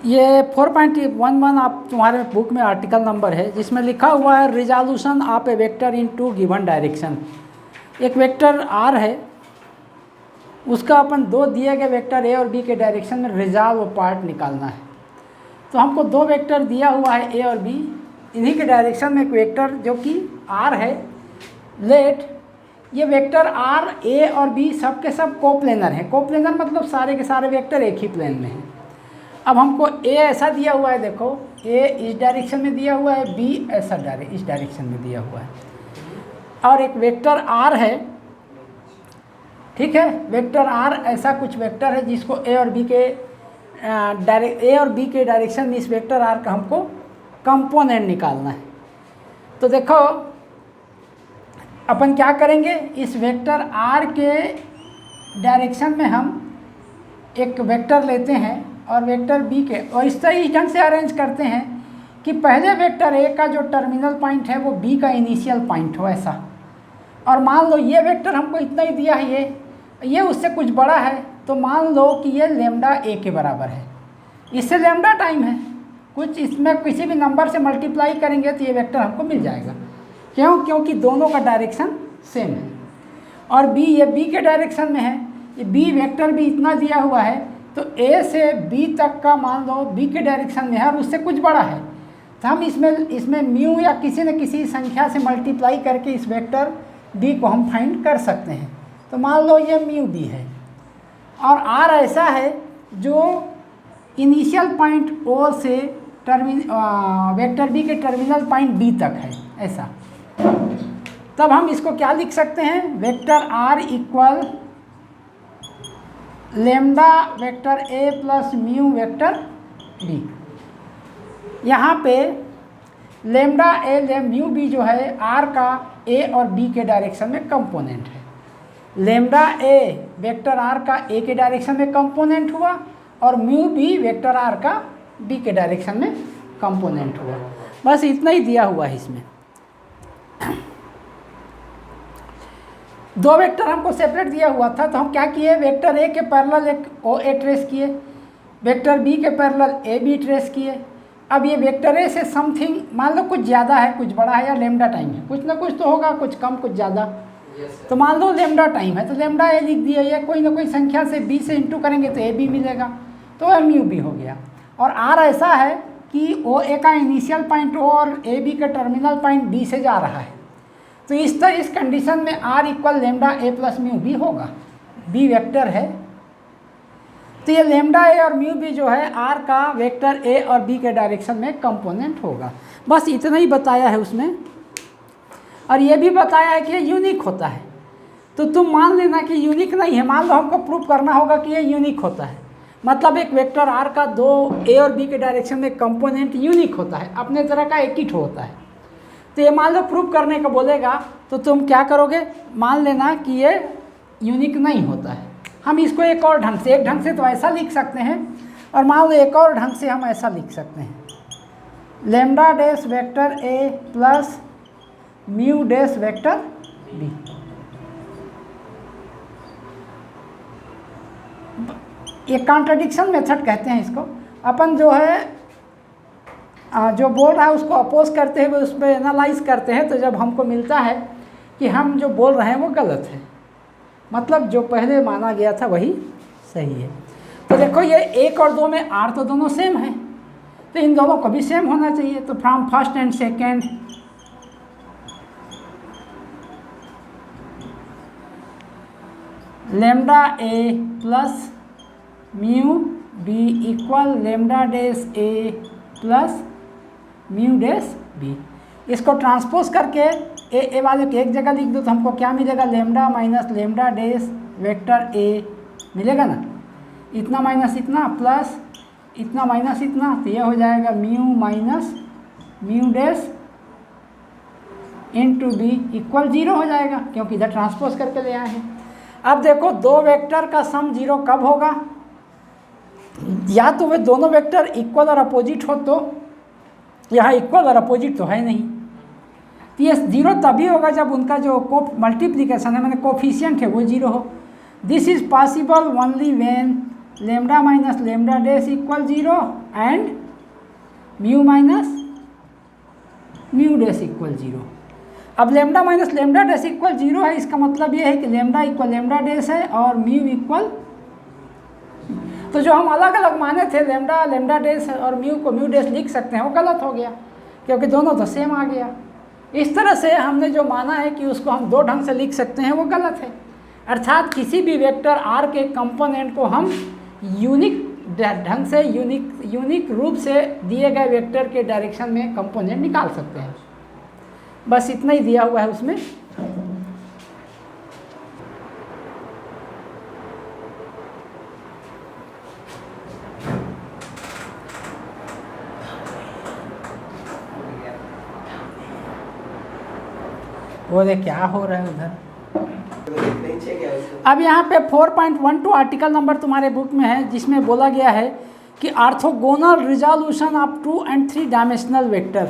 ये 4.11 आप तुम्हारे बुक में आर्टिकल नंबर है, जिसमें लिखा हुआ है resolution of a vector in two given direction. एक वेक्टर आर है, उसका अपन दो दिए गए वेक्टर ए और बी के डायरेक्शन में रिजॉल्व पार्ट निकालना है। तो हमको दो वेक्टर दिया हुआ है ए और बी, इन्हीं के डायरेक्शन में एक वेक्टर जो कि आर है। लेट ये वेक्टर आर ए और बी सब के सब कोप्लेनर हैं। कोप्लेनर मतलब सारे के सारे वेक्टर एक ही प्लेन में हैं। अब हमको ए ऐसा दिया हुआ है, देखो ए इस डायरेक्शन में दिया हुआ है, बी ऐसा इस डायरेक्शन में दिया हुआ है, और एक वेक्टर आर है। ठीक है, वेक्टर आर ऐसा कुछ वेक्टर है जिसको ए और बी के डायरेक्शन में इस वेक्टर आर का हमको कंपोनेंट निकालना है। तो देखो अपन क्या करेंगे, इस वेक्टर आर के डायरेक्शन में हम एक वेक्टर लेते हैं और वेक्टर बी के, और इस ढंग से अरेंज करते हैं कि पहले वेक्टर ए का जो टर्मिनल पॉइंट है वो बी का इनिशियल पॉइंट हो ऐसा। और मान लो ये वेक्टर हमको इतना ही दिया है, ये उससे कुछ बड़ा है, तो मान लो कि ये लेमडा ए के बराबर है, इससे लेमडा टाइम है कुछ, इसमें किसी भी नंबर से मल्टीप्लाई करेंगे तो ये वेक्टर हमको मिल जाएगा। क्यों? क्योंकि दोनों का डायरेक्शन सेम है। और बी, ये बी के डायरेक्शन में है, ये बी वेक्टर भी इतना दिया हुआ है, तो ए से बी तक का मान लो बी के डायरेक्शन में है और उससे कुछ बड़ा है, तो हम इसमें म्यू या किसी न किसी संख्या से मल्टीप्लाई करके इस वेक्टर बी को हम फाइंड कर सकते हैं। तो मान लो ये म्यू बी है और आर ऐसा है जो इनिशियल पॉइंट ओ से वेक्टर बी के टर्मिनल पॉइंट बी तक है ऐसा। तब हम इसको क्या लिख सकते हैं, vector R equal lambda vector A plus mu vector B. यहाँ पे लेमडा ए म्यू बी जो है आर का ए और बी के डायरेक्शन में कंपोनेंट है। लेमडा ए वेक्टर आर का ए के डायरेक्शन में कंपोनेंट हुआ और म्यू बी वेक्टर आर का बी के डायरेक्शन में कंपोनेंट हुआ। बस इतना ही दिया हुआ है इसमें। दो वेक्टर हमको सेपरेट दिया हुआ था, तो हम क्या किए, वेक्टर ए के पैरेलल एक ओ ए ट्रेस किए, वेक्टर बी के पैरेलल ए बी ट्रेस किए। अब ये वेक्टर ए से समथिंग मान लो कुछ ज़्यादा है, कुछ बड़ा है, या लेमडा टाइम है, कुछ ना कुछ तो होगा, कुछ कम कुछ ज़्यादा। तो मान लो लेमडा टाइम है तो लेमडा ए लिख दिया, ये कोई ना कोई संख्या से बी से इंटू करेंगे तो ए बी मिलेगा, तो एम यू बी हो गया। और आर ऐसा है कि ओ ए का इनिशियल पॉइंट ओ और ए बी का टर्मिनल पॉइंट बी से जा रहा है, तो इस कंडीशन में R equal lambda A plus mu B होगा। बी वेक्टर है तो ये लेमडा ए और म्यू बी जो है आर का वेक्टर ए और बी के डायरेक्शन में कंपोनेंट होगा। बस इतना ही बताया है उसमें। और ये भी बताया है कि ये यूनिक होता है, तो तुम मान लेना कि यूनिक नहीं है। मान लो हमको प्रूफ करना होगा कि ये यूनिक होता है, मतलब एक वेक्टर आर का दो ए और बी के डायरेक्शन में कंपोनेंट यूनिक होता है, अपने तरह का एक ही होता है। तो ये मान लो प्रूफ करने को बोलेगा तो तुम क्या करोगे, मान लेना कि ये यूनिक नहीं होता है। हम इसको एक और ढंग से, एक ढंग से तो ऐसा लिख सकते हैं, और मान लो एक और ढंग से हम ऐसा लिख सकते हैं, lambda dash vector A plus mu dash vector B. ये कॉन्ट्रडिक्शन मेथड कहते हैं इसको। अपन जो है जो बोल रहा है उसको अपोज करते हुए उस पर एनालाइज करते हैं, तो जब हमको मिलता है कि हम जो बोल रहे हैं वो गलत है, मतलब जो पहले माना गया था वही सही है। तो देखो ये एक और दो में आर तो दोनों सेम है, तो इन दोनों को भी सेम होना चाहिए। तो from first and second lambda A plus mu B equal lambda dash A plus mu dash B. इसको ट्रांसपोज करके ए वाले को एक जगह लिख दो तो हमको क्या मिलेगा, lambda minus lambda dash vector ए मिलेगा ना, इतना माइनस इतना प्लस इतना माइनस इतना, तो ये हो जाएगा mu minus mu dash into B equal 0 हो जाएगा, क्योंकि इधर ट्रांसपोज करके ले आए हैं। अब देखो दो वेक्टर का सम 0 कब होगा, या तो वे दोनों वेक्टर इक्वल और अपोजिट हो, तो यहाँ इक्वल और अपोजिट तो है नहीं, तो ये 0 तभी होगा जब उनका जो मल्टीप्लिकेशन है, मैंने कोफिशिएंट है, वो 0 हो। This is possible only when lambda minus lambda dash equal 0 and mu minus mu dash equal 0। अब lambda minus lambda dash equal 0 है, इसका मतलब ये है कि लेमडा इक्वल लेमडा डैश है और म्यू इक्वल, तो जो हम अलग अलग माने थे लेमडा लेमडा डैश और म्यू को म्यू डैश लिख सकते हैं वो गलत हो गया, क्योंकि दोनों तो सेम आ गया। इस तरह से हमने जो माना है कि उसको हम दो ढंग से लिख सकते हैं वो गलत है। अर्थात किसी भी वेक्टर आर के कंपोनेंट को हम यूनिक ढंग से यूनिक रूप से दिए गए वेक्टर के डायरेक्शन में कंपोनेंट निकाल सकते हैं। बस इतना ही दिया हुआ है उसमें। वो देख क्या हो रहा है उधर। अब यहाँ पे 4.12 आर्टिकल नंबर तुम्हारे बुक में है, जिसमें बोला गया है कि orthogonal resolution of 2 and 3 dimensional vector,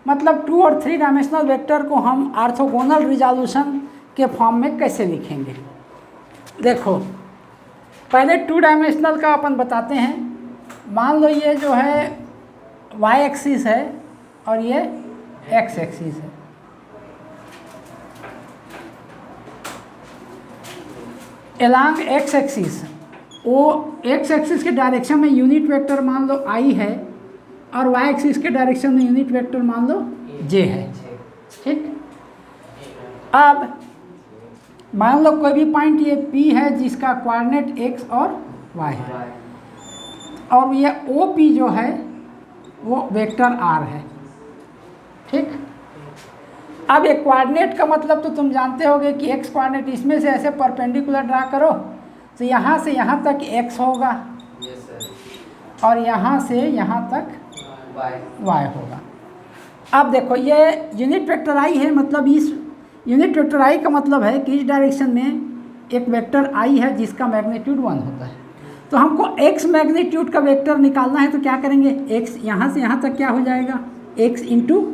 मतलब 2 और 3 डायमेंशनल वेक्टर को हम ऑर्थोगोनल रिजोल्यूशन के फॉर्म में कैसे लिखेंगे। देखो पहले 2 डायमेंशनल का अपन बताते हैं। मान लो ये जो है y एक्सिस है और ये x एक्सिस है। एलॉन्ग x एक्सिस, वो x एक्सिस के डायरेक्शन में यूनिट वेक्टर मान लो i है और y एक्सिस के डायरेक्शन में यूनिट वेक्टर मान लो j है। ठीक, अब मान लो कोई भी पॉइंट ये P है जिसका कोऑर्डिनेट x और y है, और ये OP जो है वो वेक्टर r है। ठीक, अब एक कोऑर्डिनेट का मतलब तो तुम जानते होगे कि x कोऑर्डिनेट इसमें से ऐसे परपेंडिकुलर ड्रा करो तो यहाँ से यहाँ तक x होगा और यहाँ से यहाँ तक y होगा। अब देखो ये यूनिट वेक्टर i है, मतलब इस यूनिट वेक्टर i का मतलब है कि इस डायरेक्शन में एक वेक्टर i है जिसका मैग्नीट्यूड 1 होता है। तो हमको x मैग्नीट्यूड का वेक्टर निकालना है तो क्या करेंगे, x यहाँ से यहाँ तक क्या हो जाएगा, x इंटू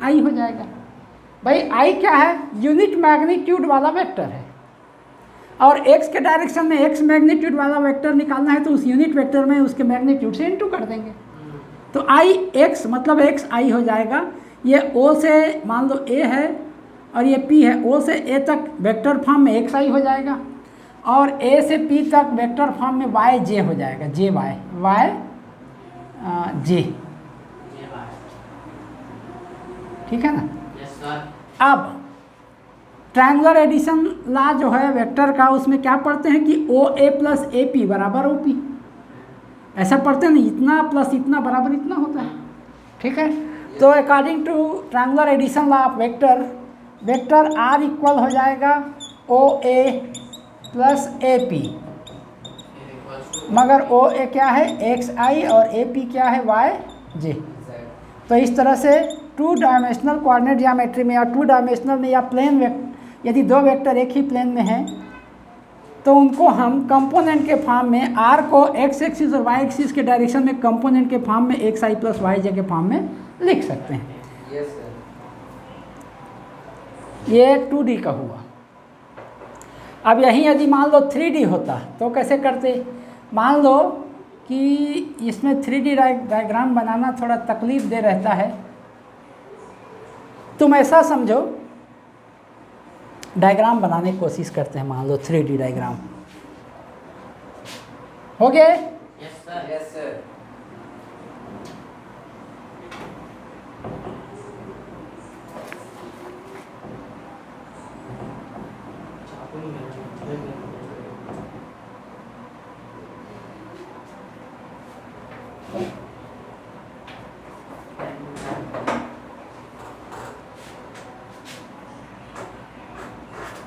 आई हो जाएगा। भाई i क्या है, यूनिट मैग्नीट्यूड वाला वेक्टर है, और x के डायरेक्शन में x मैग्नीट्यूड वाला वेक्टर निकालना है तो उस यूनिट वेक्टर में उसके मैग्नीट्यूड से इंटू कर देंगे। तो i x मतलब x i हो जाएगा। ये o से मान लो a है और ये p है, o से a तक वेक्टर फॉर्म में x i हो जाएगा और a से p तक वेक्टर फॉर्म में y j हो जाएगा, j y j। ठीक है ना। अब ट्रायंगुलर एडिशन ला जो है वेक्टर का, उसमें क्या पढ़ते हैं कि OA प्लस AP बराबर OP, ऐसा पढ़ते हैं ना, इतना प्लस इतना बराबर इतना होता है। ठीक है, तो according to triangular addition law of vector, vector R equal हो जाएगा OA प्लस AP, मगर OA क्या है XI और AP क्या है YJ। तो इस तरह से 2 डायमेंशनल कोऑर्डिनेट ज्योमेट्री में या 2 डायमेंशनल में या प्लेन यदि दो वेक्टर एक ही प्लेन में हैं तो उनको हम कंपोनेंट के फॉर्म में r को x एक्सिस और y एक्सिस के डायरेक्शन में कंपोनेंट के फॉर्म में xi प्लस yj के फॉर्म में लिख सकते हैं। Yes, sir. ये 2D का हुआ। अब यही यदि मान लो 3D होता तो कैसे करते। मान लो कि इसमें 3D डायग्राम बनाना थोड़ा तकलीफ दे रहता है। तुम ऐसा समझो, डायग्राम बनाने की कोशिश करते हैं, मान लो 3D डायग्राम हो गए। Yes, sir. Yes, sir.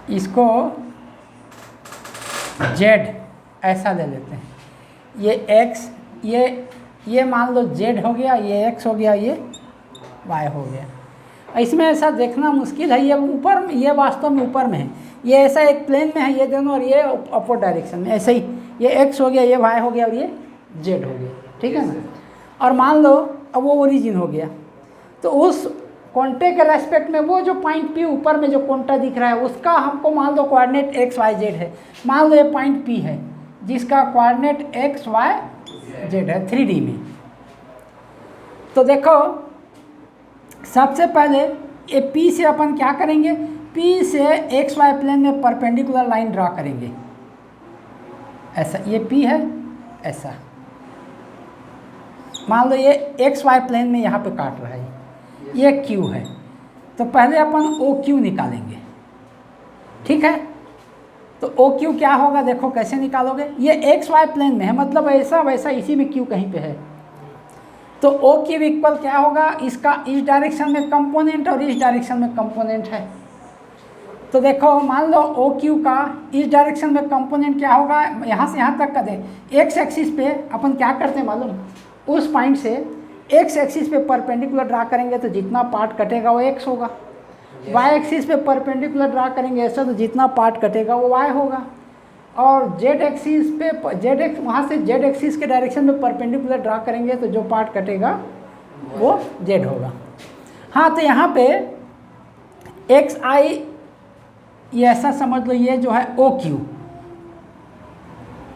इसको z ऐसा ले लेते हैं, ये x, ये मान लो z हो गया, ये x हो गया, ये y हो गया। इसमें ऐसा देखना मुश्किल है, ये ऊपर, ये वास्तव में ऊपर में है, ये ऐसा एक प्लेन में है ये दोनों, और ये अपोजिट डायरेक्शन में, ऐसे ही ये x हो गया, ये y हो गया और ये z हो गया। ठीक है ना। और मान लो अब वो ओरिजिन हो गया, तो उस कोंटे के रेस्पेक्ट में वो जो पॉइंट P ऊपर में जो कोंटा दिख रहा है उसका हमको मान लो कोऑर्डिनेट x y z है। मान लो ये पॉइंट P है जिसका कोऑर्डिनेट एक्स वाई जेड है 3D में। तो देखो सबसे पहले ये P से अपन क्या करेंगे, P से एक्स वाई प्लेन में परपेंडिकुलर लाइन ड्रा करेंगे। ऐसा ये P है, ऐसा मान लो ये एक्स वाई प्लेन में यहाँ पे काट रहा है, ये Q है। तो पहले अपन OQ निकालेंगे, ठीक है। तो OQ क्या होगा, देखो कैसे निकालोगे, ये एक्स वाई प्लेन में है, मतलब ऐसा वैसा इसी में Q कहीं पे है। तो OQ इक्वल क्या होगा, इसका इस डायरेक्शन में कंपोनेंट और इस डायरेक्शन में कंपोनेंट है। तो देखो मान लो OQ का इस डायरेक्शन में कंपोनेंट क्या होगा, यहाँ से यहाँ तक का दे, एक्स एक्सिस पे अपन क्या करते हैं मालूम, उस पॉइंट से एक्स एक्सिस पे परपेंडिकुलर ड्रा करेंगे तो जितना पार्ट कटेगा वो एक्स होगा, वाई एक्सिस पे परपेंडिकुलर ड्रा करेंगे ऐसा तो जितना पार्ट कटेगा वो वाई होगा, और जेड एक्सिस पे जेड एक्स वहाँ से जेड एक्सिस के डायरेक्शन में परपेंडिकुलर ड्रा करेंगे तो जो पार्ट कटेगा वो जेड होगा। हाँ तो यहाँ पे एक्स आई ये ऐसा समझ लो, ये जो है OQ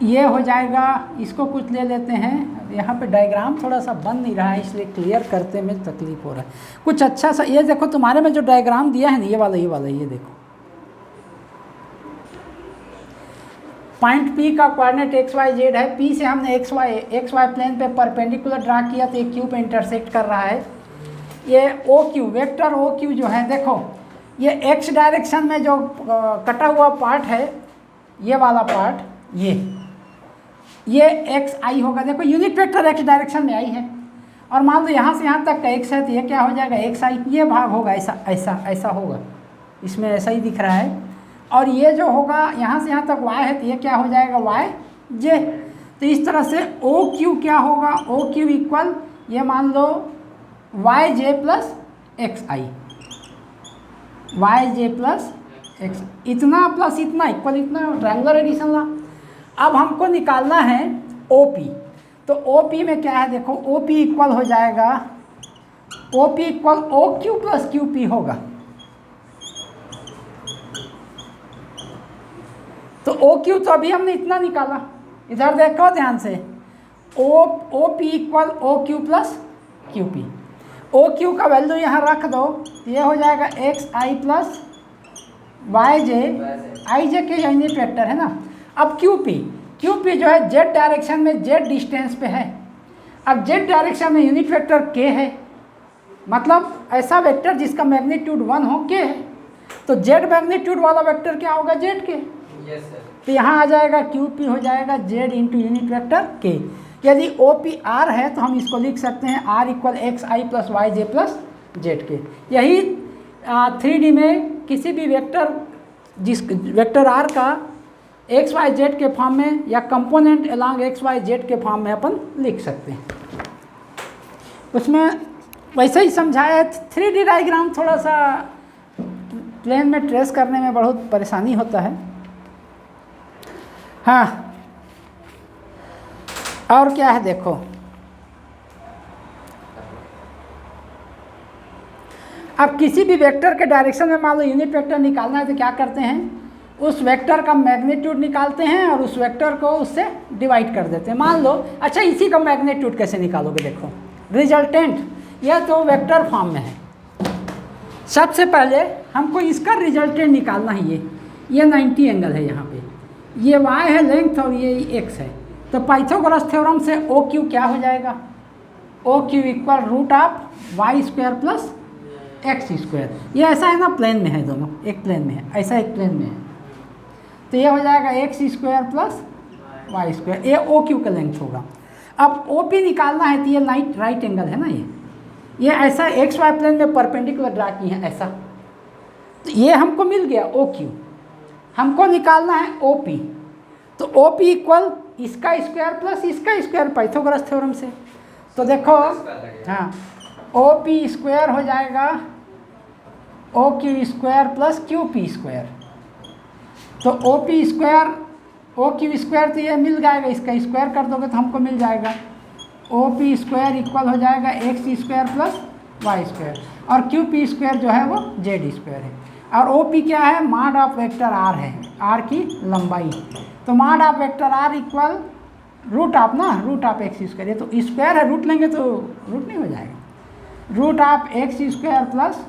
ये हो जाएगा, इसको कुछ ले लेते हैं। यहाँ पे डायग्राम थोड़ा सा बन नहीं रहा है इसलिए क्लियर करते में तकलीफ हो रहा है। कुछ अच्छा सा ये देखो तुम्हारे में जो डायग्राम दिया है ना, ये वाला ये देखो, पॉइंट P का कोऑर्डिनेट एक्स वाई जेड है। P से हमने एक्स वाई प्लेन पे परपेंडिकुलर ड्रा किया तो ये Q पे इंटरसेक्ट कर रहा है। ये OQ वेक्टर OQ जो है देखो, ये x डायरेक्शन में जो कटा हुआ पार्ट है, ये वाला पार्ट ये एक्स आई होगा। देखो यूनिट वेक्टर x डायरेक्शन में आई है, और मान लो यहाँ से यहाँ तक का x है तो ये क्या हो जाएगा एक्स आई, ये भाग होगा ऐसा होगा, इसमें ऐसा ही दिख रहा है। और ये जो होगा यहाँ से यहाँ तक y है तो ये क्या हो जाएगा वाई जे। तो इस तरह से OQ क्या होगा, OQ इक्वल ये मान लो वाई जे प्लस एक्स आई, वाई जे प्लस एक्स, इतना प्लस इतना इक्वल इतना, ट्रायंगुलर एडिशन ला। अब हमको निकालना है OP। तो OP में क्या है देखो, OP इक्वल हो जाएगा, OP equal OQ plus QP होगा। तो OQ तो अभी हमने इतना निकाला, इधर देखो ध्यान से, OP equal OQ plus QP। OQ का वैल्यू यहाँ रख दो, ये हो जाएगा एक्स आई प्लस वाई जे, आई जे के यूनिट वेक्टर है ना। अब QP जो है जेड डायरेक्शन में जेड डिस्टेंस पे है। अब जेड डायरेक्शन में यूनिट वेक्टर k है, मतलब ऐसा वेक्टर जिसका मैग्नीट्यूड 1 हो k है। तो जेड मैग्नीट्यूड वाला वेक्टर क्या होगा जेड के। तो यहाँ आ जाएगा QP हो जाएगा Z into unit vector k। यदि OP R है तो हम इसको लिख सकते हैं R equal X I plus Y J plus Z K. यही 3D में किसी भी वेक्टर जिस वेक्टर R का एक्स वाई जेड के फॉर्म में या component along X Y Z के फॉर्म में अपन लिख सकते हैं। उसमें वैसे ही समझाया है। 3D डायग्राम थोड़ा सा प्लेन में ट्रेस करने में बहुत परेशानी होता है। हाँ और क्या है देखो, अब किसी भी वेक्टर के डायरेक्शन में मान लो यूनिट वेक्टर निकालना है तो क्या करते हैं, उस वेक्टर का मैग्नीट्यूड निकालते हैं और उस वेक्टर को उससे डिवाइड कर देते हैं। मान लो अच्छा इसी का मैग्नीट्यूड कैसे निकालोगे, देखो रिजल्टेंट यह तो वेक्टर फॉर्म में है। सबसे पहले हमको इसका रिजल्टेंट निकालना है। ये 90 एंगल है, यहाँ पे ये y है लेंथ और ये x है। तो पाइथागोरस थ्योरम से OQ क्या हो जाएगा, OQ equal root of Y square plus X square. ये ऐसा है ना प्लेन में है, दोनों एक प्लेन में है, ऐसा एक प्लेन में है। तो ये हो जाएगा X square plus Y square, ये OQ का लेंथ होगा। अब OP निकालना है तो ये राइट एंगल है ना, ये ऐसा एक्स वाई प्लेन में परपेंडिकुलर ड्रा की है ऐसा। तो ये हमको मिल गया OQ। हमको निकालना है OP। तो OP इक्वल इसका स्क्वायर प्लस इसका स्क्वायर पाइथागोरस थ्योरम से। तो देखो हाँ OP स्क्वायर हो जाएगा OQ square plus QP square. तो OP स्क्वायर OQ स्क्वायर तो ये मिल जाएगा, इसका स्क्वायर कर दोगे तो हमको मिल जाएगा OP स्क्वायर इक्वल हो जाएगा X square plus Y square, और QP स्क्वायर जो है वो जेड स्क्वायर है। और OP क्या है, मॉड ऑफ वेक्टर R है, R की लंबाई। तो mod of vector R equal root of ना, रूट ऑफ एक्स स्क्वायर, ये तो स्क्वायर है, रूट लेंगे तो रूट नहीं हो जाएगा, root of X square plus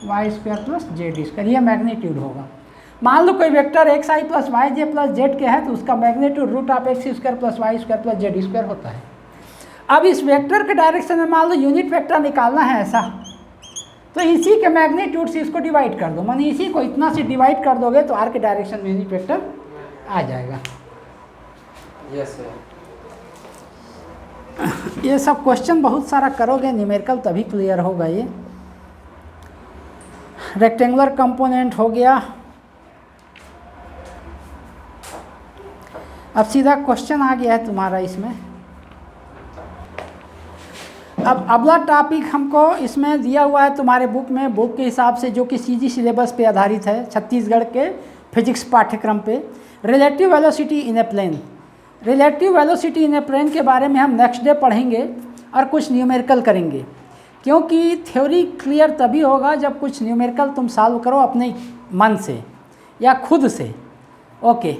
Y square plus Z square, ये मैग्नीट्यूड होगा। मान लो कोई vector X I plus Y J plus Z K है तो उसका magnitude root of X square plus Y square plus Z square होता है। अब इस वेक्टर के डायरेक्शन में मान लो यूनिट वेक्टर निकालना है ऐसा, तो इसी के मैग्नीट्यूड से इसको डिवाइड कर दो, माने इसी को इतना से डिवाइड कर दोगे तो आर के डायरेक्शन में यूनिट वेक्टर आ जाएगा। Yes sir. ये सब क्वेश्चन बहुत सारा करोगे न्यूमेरिकल तभी क्लियर होगा। ये रेक्टेंगुलर कंपोनेंट हो गया। अब सीधा क्वेश्चन आ गया है तुम्हारा इसमें। अब अगला टॉपिक हमको इसमें दिया हुआ है तुम्हारे बुक में, बुक के हिसाब से जो कि सीजी सिलेबस पे आधारित है, छत्तीसगढ़ के फिजिक्स पाठ्यक्रम पे, relative velocity in a plane. Relative velocity in a plane के बारे में हम नेक्स्ट डे पढ़ेंगे और कुछ न्यूमेरिकल करेंगे, क्योंकि थ्योरी क्लियर तभी होगा जब कुछ न्यूमेरिकल तुम सॉल्व करो अपने मन से या खुद से। ओके।